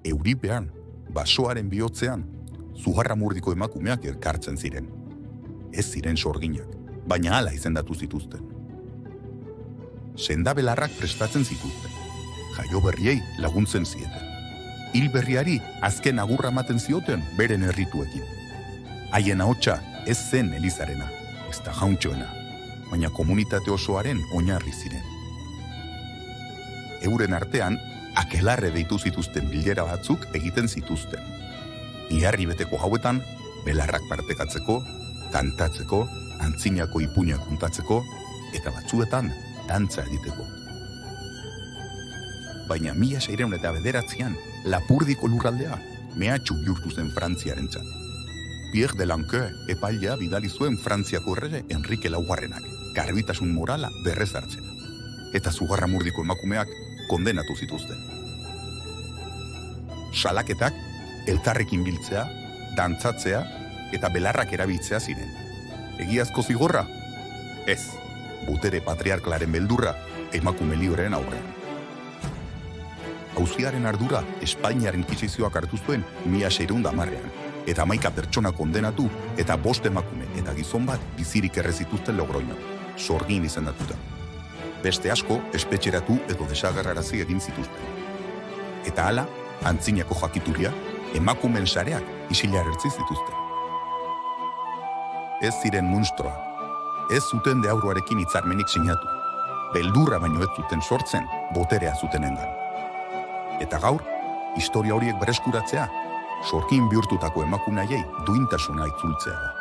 Euripean, basoaren bihotzean, zugarramurdiko emakumeak elkartzen ziren. Ez ziren sorginak, baina hala izendatu zituzten. Sendabelarrak prestatzen zituzten, jaio berriei laguntzen zieten. Hil berriari azken agurra ematen zioten beren errituekin. Haien ahotsa ez zen elizarena, ez da jauntxoena, baina komunitate osoaren oinarri ziren. Euren artean, akelarre deitu zituzten bilera batzuk egiten zituzten. Iharri beteko hauetan, belarrak partekatzeko, kantatzeko, antzinako ipuinak kontatzeko, eta batzuetan dantza egiteko. Baina 1609 Lapurdiko lurraldea mehatxu bihurtu zen Frantziarentzat. Pierre de Lanqueux epailea bidali zuen Frantziako errege Enrique Laugarrenak, garbitasun morala berrezartzena. Eta zugarramurdiko emakumeak kondenatu zituzten. Salaketak elkarrekin biltzea, dantzatzea eta belarrak erabiltzea ziren. Egiazko zigorra? Ez, botere patriarkalaren beldurra emakume libreen aurrean. Auziaren ardura Espainiaren inkisizioak hartu zuen 1610ean, eta 11 pertsona kondenatu eta 5 emakume eta gizon bat bizirik erre zituzten Logroñon, sorgin izendatuta. Beste asko espetxeratu edo desagerrarazi egin zituzten. Eta hala, antzinako jakituria, emakumen sareak isilarertzi zituzten. Ez ziren munstroa, ez zuten deauruarekin hitzarmenik sinatu, beldurra baino ez zuten sortzen boterea zutenengan. Eta gaur, historia horiek bereskuratzea, sorkin bihurtutako emakumeei duintasuna itzultzea da.